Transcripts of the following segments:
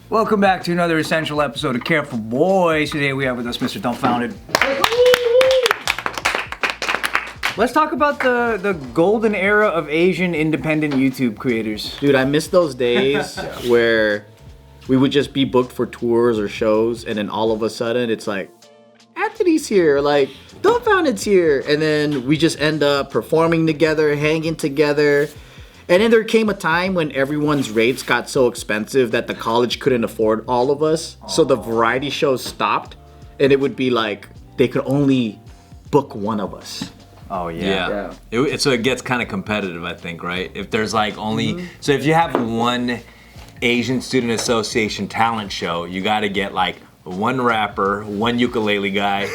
Welcome back to another essential episode of Careful Boys. Today we have with us Mr. Dumbfoundead. Let's talk about the golden era of Asian independent YouTube creators. Dude, I miss those days where we would just be booked for tours or shows, and then all of a sudden it's like, Anthony's here, like, Dumbfoundead's here, and then we just end up performing together, hanging together. And then there came a time when everyone's rates got so expensive that the college couldn't afford all of us. So the variety shows stopped, and it would be like they could only book one of us. Oh yeah. So it gets kind of competitive, I think, right? If there's like only so if you have one Asian Student Association talent show, you got to get like one rapper, one ukulele guy,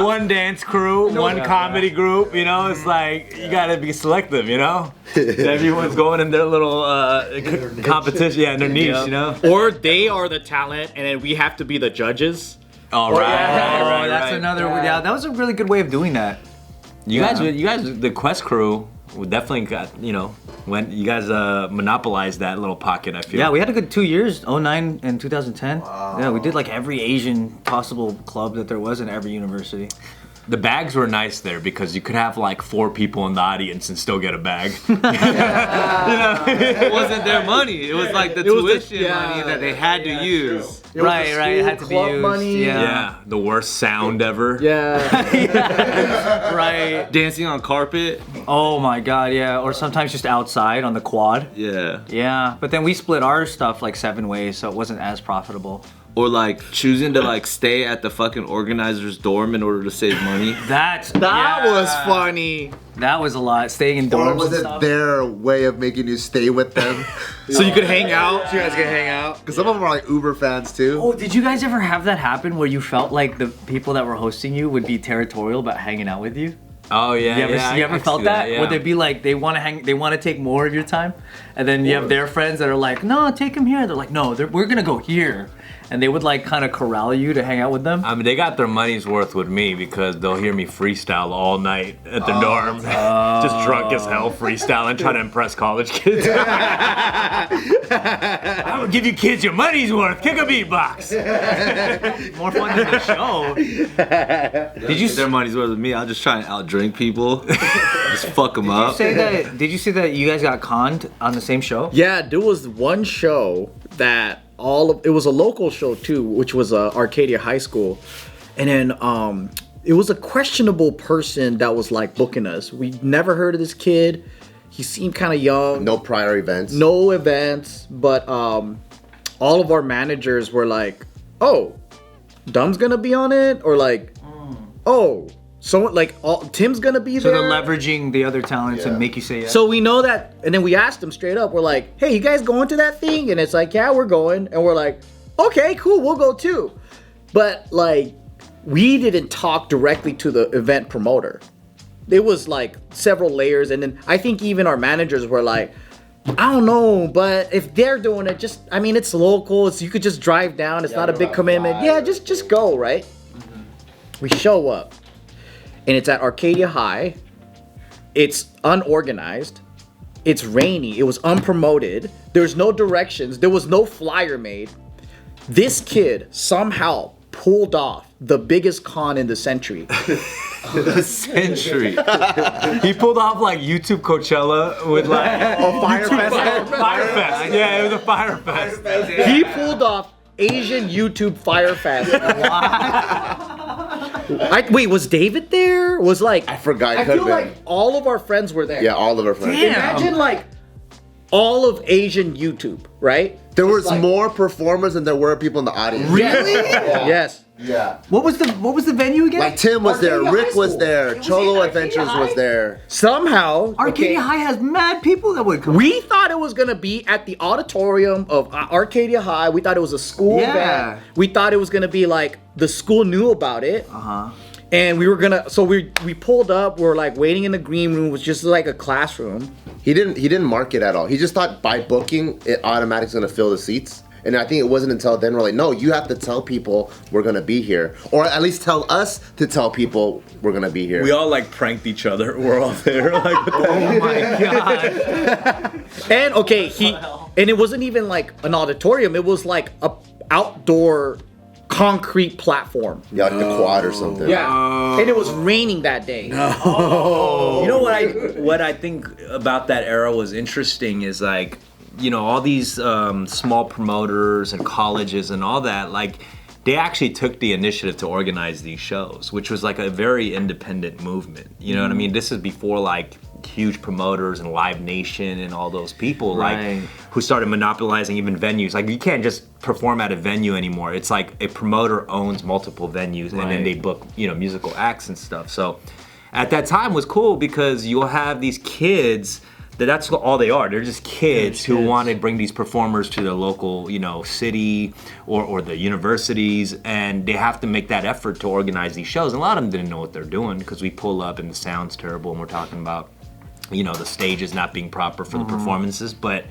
one dance crew, one comedy group. You know, it's like you gotta be selective. You know, everyone's going in their little competition, in their niche. You know, or they are the talent, and then we have to be the judges. All right, that's another. Yeah, that was a really good way of doing that. You guys, the Quest crew. We definitely got, when you guys monopolized that little pocket, I feel. Yeah, we had a good 2 years, 2009 and 2010. Wow. Yeah, we did like every Asian possible club that there was in every university. The bags were nice there because you could have like 4 people in the audience and still get a bag. It wasn't their money. It was like the tuition money that they had to use. Right, it had to be used. Money. Yeah, the worst sound ever. Right. Dancing on carpet. Oh my god, yeah. Or sometimes just outside on the quad. Yeah. Yeah, but then we split our stuff like 7 ways, so it wasn't as profitable. Or like choosing to like stay at the fucking organizer's dorm in order to save money. That was funny. That was a lot. Staying in dorms. Or was it their way of making you stay with them? So you could hang out? So you guys could hang out? Because some of them are like Uber fans too. Oh, did you guys ever have that happen where you felt like the people that were hosting you would be territorial about hanging out with you? Oh yeah, you ever felt that? Yeah. Would they be like they want to take more of your time, and then you have their friends that are like, no, take them here. They're like, no, we're gonna go here, and they would like kind of corral you to hang out with them. I mean, they got their money's worth with me because they'll hear me freestyle all night at the dorm, just drunk as hell, freestyling, trying to impress college kids. I will give you kids your money's worth. Kick a beatbox. More fun than the show. Did you? Their money's worth with me. I'll just try and outdrink people, just fuck them up. Did you say that you guys got conned on the same show? Yeah, there was one show that it was a local show too, which was Arcadia High School, and then it was a questionable person that was like booking us. We never heard of this kid. He seemed kind of young. No prior events. No events, but all of our managers were like, "Oh, Dumb's gonna be on it," or like, "Oh." Someone like Tim's gonna be there. So they're leveraging the other talents and make you say yes. So we know that, and then we asked them straight up. We're like, "Hey, you guys going to that thing?" And it's like, "Yeah, we're going." And we're like, "Okay, cool, we'll go too." But like, we didn't talk directly to the event promoter. It was like several layers, and then I think even our managers were like, "I don't know, but if they're doing it, it's local. You could just drive down. It's not a big commitment. Yeah, just go, right?" We show up. And it's at Arcadia High. It's unorganized. It's rainy. It was unpromoted. There's no directions. There was no flyer made. This kid somehow pulled off the biggest con in the century. The century. He pulled off like YouTube Coachella with like Fire Fest. Fire Fest. Yeah, it was a Fire Fest. He pulled off Asian YouTube Fire Fest. Wait, was David there? Was like I forgot. I feel like all of our friends were there. Yeah, all of our friends. Damn. Imagine like all of Asian YouTube, right? There was more performers than there were people in the audience. Really? Yes. Yeah. What was the venue again? Like Tim was there, Arcadia Rick High was School. there, Cholo Adventures High? was there. Somehow, Arcadia High has mad people that would come. we thought it was gonna be at the auditorium of Arcadia High. We thought it was a school event. We thought it was gonna be like the school knew about it. And we were gonna, so we pulled up. We were like waiting in the green room, it was just like a classroom. He didn't mark it at all. He just thought by booking it automatically gonna fill the seats. And I think it wasn't until then we're like, no, you have to tell people we're gonna be here, or at least tell us to tell people we're gonna be here. We all like pranked each other. We're all there. Like, Oh my god. And okay, And it wasn't even like an auditorium. It was like a outdoor concrete platform. Yeah, like the quad or something. Yeah. And it was raining that day. You know what I think about that era was interesting is like, you know, all these small promoters and colleges and all that, like they actually took the initiative to organize these shows, which was like a very independent movement. You know what I mean? This is before like huge promoters and Live Nation and all those people like who started monopolizing even venues. Like you can't just perform at a venue anymore. It's like a promoter owns multiple venues and then they book, you know, musical acts and stuff. So at that time was cool because you'll have these kids that's all they are. They're just kids who want to bring these performers to the local, you know, city or the universities, and they have to make that effort to organize these shows. And a lot of them didn't know what they're doing because we pull up and the sound's terrible and we're talking about, you know, the stage is not being proper for the performances. But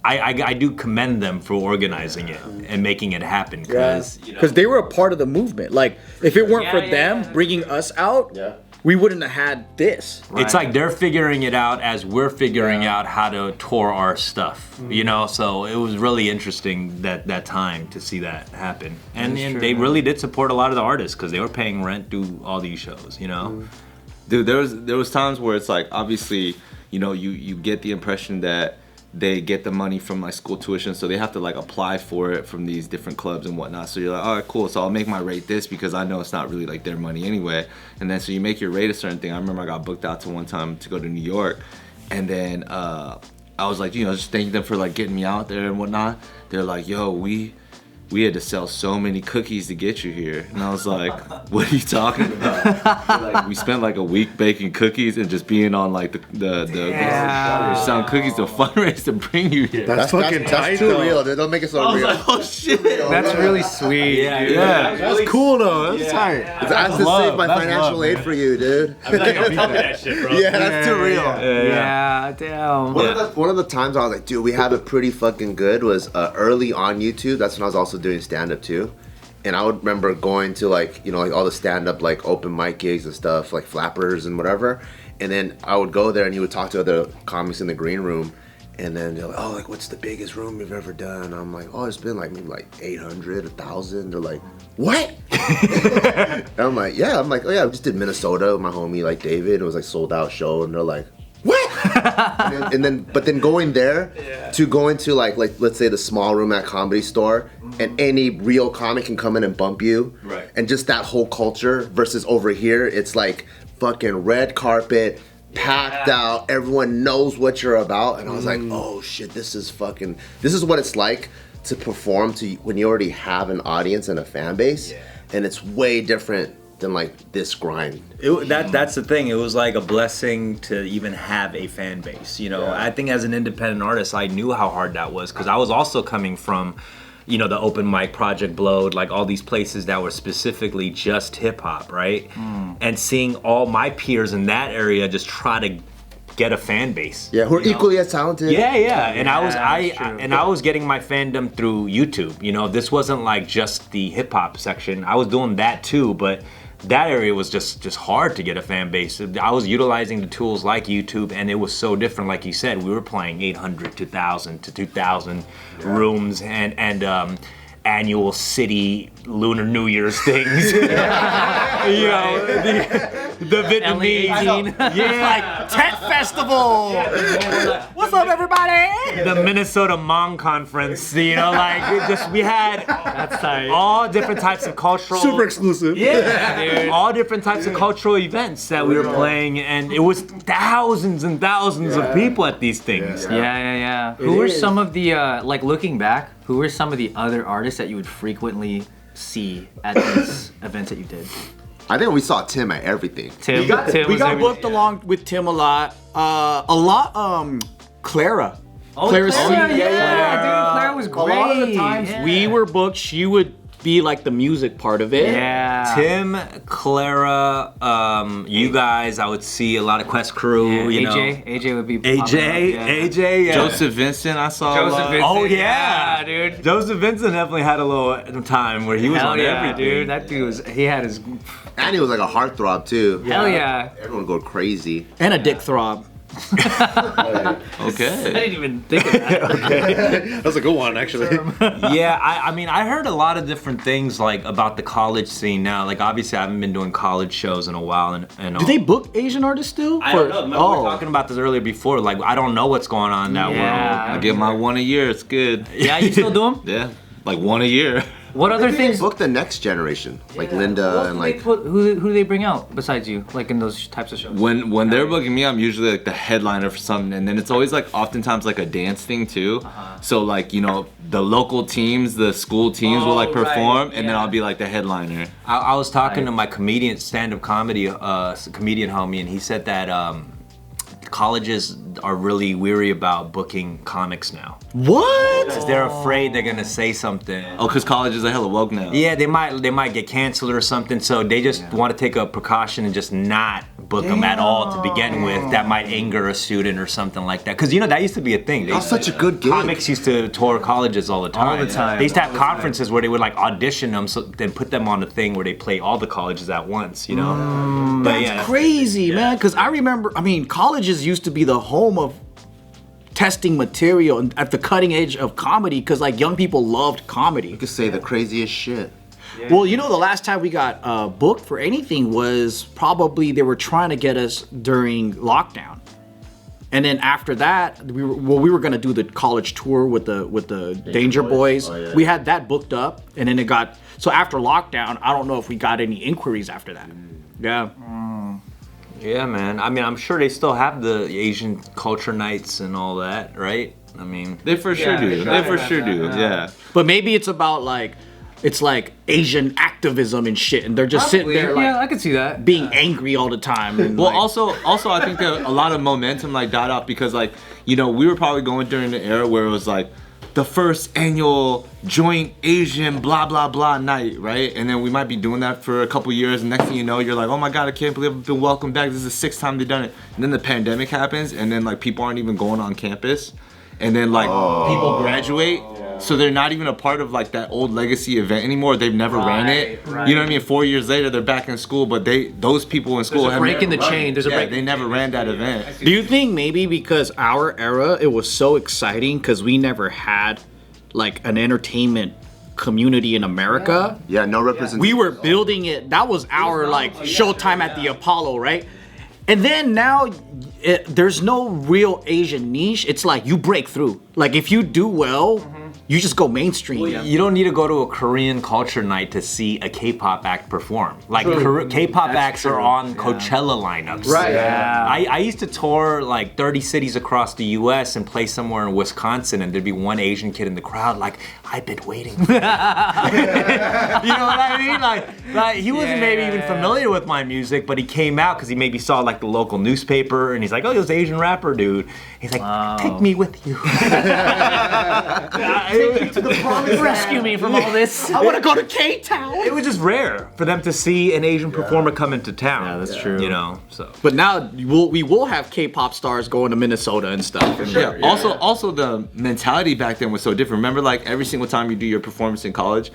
I do commend them for organizing it and making it happen because they were a part of the movement. Like if it weren't for them bringing us out, we wouldn't have had this. It's like they're figuring it out as we're figuring out how to tour our stuff, you know? So it was really interesting that time to see that happen. And they really did support a lot of the artists because they were paying rent to all these shows, you know? Dude, there was times where it's like, obviously, you know, you get the impression that they get the money from like school tuition, so they have to like apply for it from these different clubs and whatnot. So you're like, all right, cool. So I'll make my rate this because I know it's not really like their money anyway. And then so you make your rate a certain thing. I remember I got booked out to one time to go to New York, and then I was like, you know, just thanking them for like getting me out there and whatnot. They're like, yo, we had to sell so many cookies to get you here. And I was like, what are you talking about? Like, we spent like a week baking cookies and just being on like the selling cookies to fundraise to bring you here. That's too real, dude. Don't make it so real. Like, oh shit. That's really sweet. Yeah. That's cool though. That's tight. That's to save my financial aid for you, dude. I'm not gonna be that shit, bro. Yeah, that's too real. Yeah, damn. One of the times I was like, dude, we have it pretty fucking good was early on YouTube. That's when I was also doing stand-up too. And I would remember going to like, you know, like all the stand-up like open mic gigs and stuff, like flappers and whatever. And then I would go there and you would talk to other comics in the green room. And then they're like, oh, like what's the biggest room you've ever done? And I'm like, oh, it's been like maybe like 800, 1,000. They're like, what? And I'm like, yeah. I'm like, oh yeah, I just did Minnesota with my homie like David. It was like sold out show. And they're like, what? But then going there to go into like let's say the small room at Comedy Store, and any real comic can come in and bump you, right? And just that whole culture versus over here, it's like fucking red carpet, packed out. Everyone knows what you're about, and I was like, oh shit, this is what it's like to perform to when you already have an audience and a fan base, and it's way different than like this grind. That's the thing. It was like a blessing to even have a fan base. You know, I think as an independent artist, I knew how hard that was because I was also coming from, you know, the open mic Project Blowed, like all these places that were specifically just hip hop, right? And seeing all my peers in that area just try to get a fan base. Yeah, who are equally as talented. Yeah. And I was getting my fandom through YouTube. You know, this wasn't like just the hip hop section. I was doing that too, but that area was just hard to get a fan base. I was utilizing the tools like YouTube, and it was so different. Like you said, we were playing 800 to 1,000 to 2,000 rooms and annual city Lunar New Year's things. You know, the Vietnamese, like Tet Festival. What's up, everybody? The Minnesota Hmong Conference. You know, like we had all different types of cultural, super exclusive. Yeah, dude. All different types of cultural events that we were playing, and it was thousands and thousands of people at these things. Yeah. Who were some of the like looking back? Who were some of the other artists that you would frequently see at these events that you did? I think we saw Tim at everything. We got booked along with Tim a lot. Clara. Oh, Clara, Clara, dude, Clara was great. A lot of the times we were booked, she would be like the music part of it. Yeah. Tim, Clara, you guys, I would see a lot of Quest Crew. You know. AJ would be. AJ, yeah. Joseph Vincent, I saw a lot. Vincent. Oh yeah, dude. Joseph Vincent definitely had a little time where he was on everything. Dude. That dude he had his. And he was like a heartthrob too. Hell yeah. Everyone would go crazy. And a dick throb. I Okay. didn't even think of that. That's a good one, actually. Yeah, I mean, I heard a lot of different things like about the college scene now. Like, obviously, I haven't been doing college shows in a while, and Do they book Asian artists still? I don't know. Remember we were talking about this earlier before. Like, I don't know what's going on in that Yeah. I get my one a year. It's good. Yeah, you still do them? Yeah, like one a year. What other things? Book the next generation, like Linda and like. Who do they bring out besides you, like in those types of shows? When they're booking me, I'm usually like the headliner for something, and then it's always like oftentimes like a dance thing too. So like the local teams, the school teams will like Oh, right, perform, and then yeah. I'll be like the headliner. I was talking to my comedian, stand-up comedy comedian homie, and he said that colleges are really weary about booking comics now. What? Because they're afraid they're gonna say something. Oh, cause college is a hella woke now. Yeah, they might get canceled or something, so they just want to take a precaution and just not book them at all to begin with. That might anger a student or something like that. Because that used to be a thing. That's such a good gig. Comics used to tour colleges all the time. All the time. They used to have conferences where they would like audition them, so then put them on the thing where they play all the colleges at once. But That's crazy, man. Because I remember, colleges used to be the home of testing material and at the cutting edge of comedy because like young people loved comedy. You could say the craziest shit. Well, the last time we got booked for anything was probably they were trying to get us during lockdown. And then after that, we were gonna do the college tour with the Danger Boys. Oh, yeah. We had that booked up, and then so after lockdown, I don't know if we got any inquiries after that. Yeah. Yeah, man. I mean, I'm sure they still have the Asian culture nights and all that, right? I mean, They for sure do. They for sure do. Yeah. But maybe it's about it's like Asian activism and shit, and they're just sitting there like Yeah, I could see that. being angry all the time. And Well, like, also, I think that a lot of momentum like died off because we were probably going during the era where it was like the first annual joint Asian blah blah blah night, right? And then we might be doing that for a couple years, and next thing you know, you're like, oh my god, I can't believe I've been welcomed back. This is the sixth time they've done it. And then the pandemic happens, and then like people aren't even going on campus, and then like people graduate. So they're not even a part of like that old legacy event anymore. They've never ran it. Right. You know what I mean? 4 years later, they're back in school, but those people in school There's a have break in never the run chain. it. There's a Yeah, break. they never ran that event. do you think maybe because our era it was so exciting because we never had like an entertainment community in America? Yeah, no representation. We were building it. That was our like showtime at the Apollo, right? And then now there's no real Asian niche. It's like you break through. Like if you do well, you just go mainstream. you don't need to go to a Korean culture night to see a K-pop act perform. Like K-pop acts are on Coachella lineups. Right. Yeah. I used to tour like 30 cities across the U.S. and play somewhere in Wisconsin, and there'd be one Asian kid in the crowd like, I've been waiting for that. You know what I mean? Like he wasn't maybe even familiar with my music, but he came out because he maybe saw like the local newspaper, and he's like, oh, this Asian rapper dude. He's like, take me with you. Rescue me from all this. I want to go to K-Town. It was just rare for them to see an Asian performer come into town. Yeah, that's true. So. But now we will have K-pop stars going to Minnesota and stuff. And Yeah. Also, the mentality back then was so different. Remember, like every single time you do your performance in college,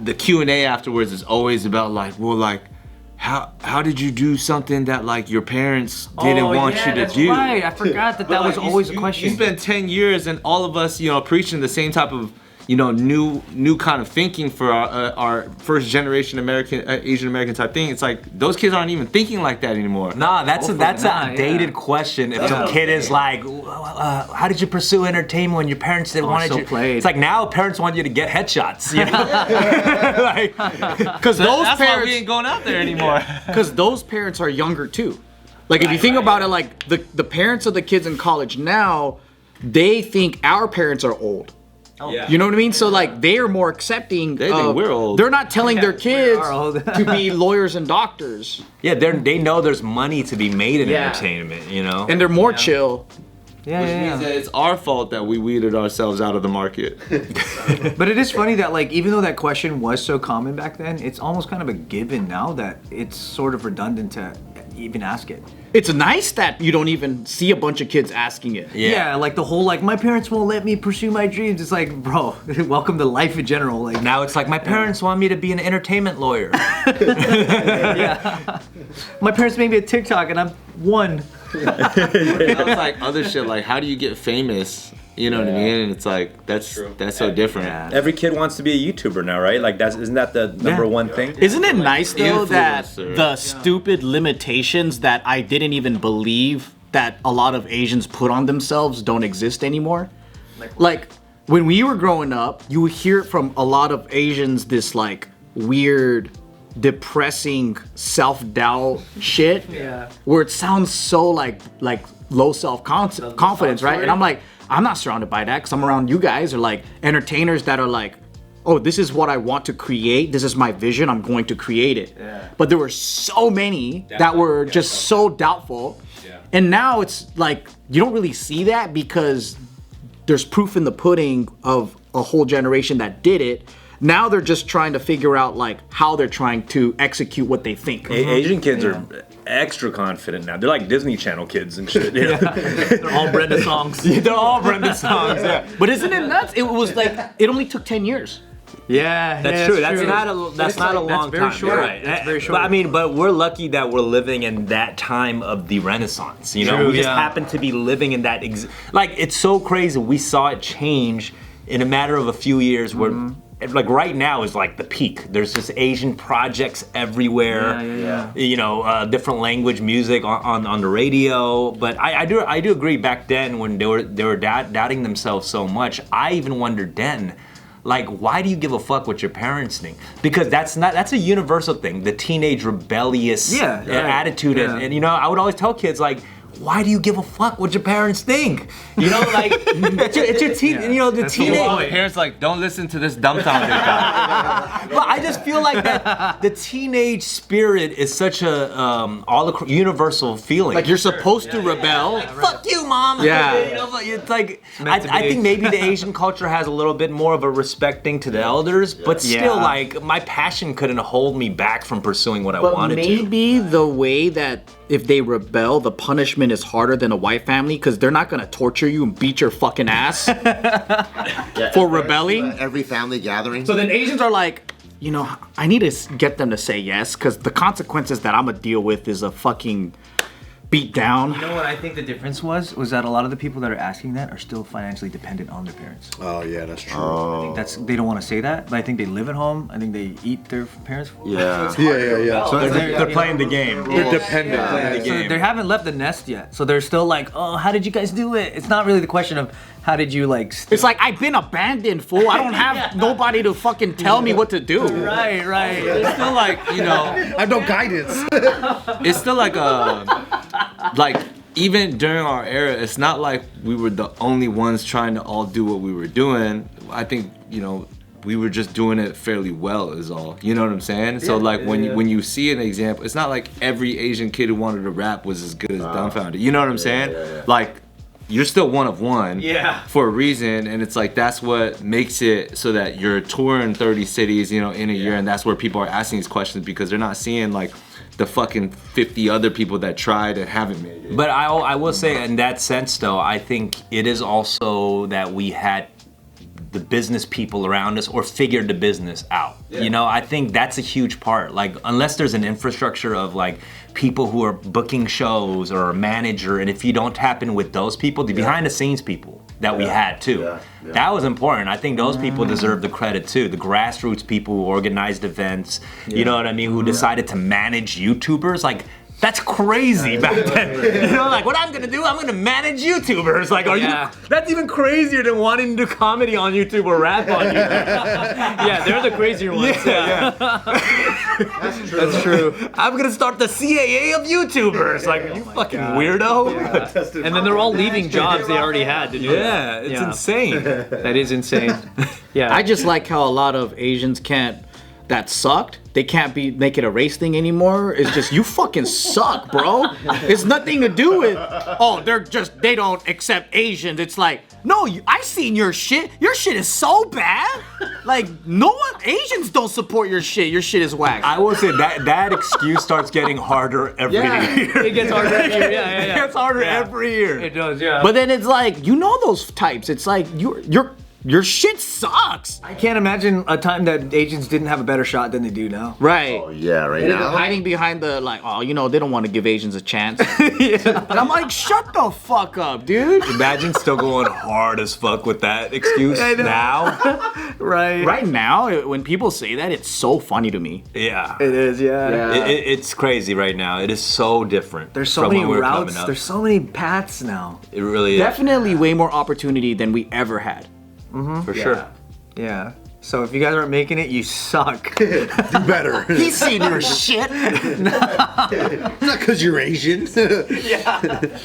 the Q&A afterwards is always about like, well, like, how did you do something that like your parents didn't want you to do? Right. I forgot that was always a question. You spent 10 years and all of us, preaching the same type of, new kind of thinking for our first generation Asian American type thing. It's like those kids aren't even thinking like that anymore. Nah, that's a not, dated yeah. question. If some kid is like, how did you pursue entertainment when your parents didn't want so you? played. It's like now parents want you to get headshots. You know? because those That's why we parents, ain't going out there anymore. because those parents are younger too. Like if you think about it, like the parents of the kids in college now, they think our parents are old. You know what I mean? So like they are more accepting. They think we're old. They're not telling their kids are old. to be lawyers and doctors, Yeah, they know there's money to be made in Yeah. entertainment. and they're more chill. Yeah, Which means that it's our fault that we weeded ourselves out of the market. But it is funny that like even though that question was so common back then, it's almost kind of a given now that it's sort of redundant to even ask it. It's nice that you don't even see a bunch of kids asking it. Yeah, like the whole like my parents won't let me pursue my dreams. It's like, bro, welcome to life in general. Like Now it's like my parents want me to be an entertainment lawyer. yeah. My parents made me a TikTok and I'm one. That was like other shit. Like, how do you get famous? You know what I mean? And it's like that's so different. Every kid wants to be a YouTuber now, right? Like isn't that the number one thing? Isn't it nice though that Influencer. the stupid limitations that I didn't even believe that a lot of Asians put on themselves don't exist anymore? Like when we were growing up, you would hear from a lot of Asians this like weird, depressing self-doubt shit, where it sounds so like low self-confidence, right? And I'm like, I'm not surrounded by that because I'm around you guys, or like entertainers that are like, oh, this is what I want to create. This is my vision. I'm going to create it. But there were so many that were just so doubtful. And now it's like, you don't really see that because there's proof in the pudding of a whole generation that did it. Now they're just trying to figure out like how they're trying to execute what they think. Asian kids are extra confident now. They're like Disney Channel kids and shit. You know? They're all Brenda songs. They're all Brenda songs. Yeah. But isn't it nuts? It was like, it only took 10 years. Yeah, That's true. That's not a long very time. short. Right. That's very short. But I mean, but we're lucky that we're living in that time of the Renaissance. You know, True, we just yeah. happen to be living in that. Like, it's so crazy. We saw it change in a matter of a few years. Where, like, right now is like the peak. There's just Asian projects everywhere. You know, different language music on the radio. But I do agree. Back then, when they were doubting themselves so much, I even wondered then, like, why do you give a fuck what your parents think? Because that's a universal thing, the teenage rebellious attitude. And you know, I would always tell kids, like, why do you give a fuck what your parents think? You know, like, it's your teen, you know, the teenage. My parents like, don't listen to this Dumbfoundead guy. But I just feel like that the teenage spirit is such a universal feeling. Like you're supposed to rebel. Fuck you, mom. Yeah. You know, but it's like I think maybe the Asian culture has a little bit more of a respecting to the elders, but still, like, my passion couldn't hold me back from pursuing what I wanted to. Maybe the way that if they rebel, the punishment is harder than a white family because they're not gonna torture you and beat your fucking ass for rebelling. Every family gathering. So then Asians are like, you know, I need to get them to say yes because the consequences that I'm gonna deal with is a fucking beat down. You know what I think the difference was that a lot of the people that are asking that are still financially dependent on their parents. Oh yeah, that's true. I think they don't want to say that, but I think they live at home. I think they eat their parents. Yeah. Yeah. So they're playing the game. They're dependent. Playing the So game. they haven't left the nest yet, so they're still like, oh, how did you guys do it? It's not really the question of how did you like. It's like I've been abandoned, fool. I don't have nobody to fucking tell me what to do. Right. It's still like, you know, I have no guidance. it's still like even during our era, it's not like we were the only ones trying to all do what we were doing. I think, you know, we were just doing it fairly well is all. You know what I'm saying? So like when you see an example, it's not like every Asian kid who wanted to rap was as good as Dumbfoundead. You know what I'm saying? Like, you're still one of one for a reason, and it's like that's what makes it so that you're touring 30 cities, you know, in a year, and that's where people are asking these questions because they're not seeing like the fucking 50 other people that tried and haven't made it. But I will say, in that sense, though, I think it is also that we had the business people around us or figured the business out. You know, I think that's a huge part. Like, unless there's an infrastructure of like people who are booking shows or a manager, and if you don't tap in with those people, the behind the scenes people that we had too. That was important. I think those people deserve the credit too. The grassroots people who organized events, you know what I mean, who decided to manage YouTubers. Like, that's crazy back then. You know, like, what I'm gonna do, I'm gonna manage YouTubers. Like, are you? That's even crazier than wanting to do comedy on YouTube or rap on YouTube. Yeah, they're the crazier ones. That's true. I'm gonna start the CAA of YouTubers. Like, are you fucking weirdo? And then they're all leaving jobs they already had to do. Yeah, it's insane. That is insane. Yeah. I just like how a lot of Asians that sucked. They can't make it a race thing anymore. It's just, you fucking suck, bro. It's nothing to do with, they don't accept Asians. It's like, no, I seen your shit. Your shit is so bad. Like, Asians don't support your shit. Your shit is whack. I will say that excuse starts getting harder every year. It gets harder every year. It gets harder every year. It does, yeah. But then it's like, you know those types. It's like, you're your shit sucks. I can't imagine a time that Asians didn't have a better shot than they do now. Right. Oh yeah, right And they're now. hiding behind the like, oh, you know, they don't want to give Asians a chance. And I'm like, shut the fuck up, dude. Imagine still going hard as fuck with that excuse now. Right. Right now, when people say that, it's so funny to me. Yeah. It is, yeah. It's crazy right now. It is so different. There's so from many when we were routes. coming up. There's so many paths now. It really is. Definitely way more opportunity than we ever had. For sure. Yeah. So if you guys aren't making it, you suck. Do better. He's seen your shit. Not because you're Asian. Yeah.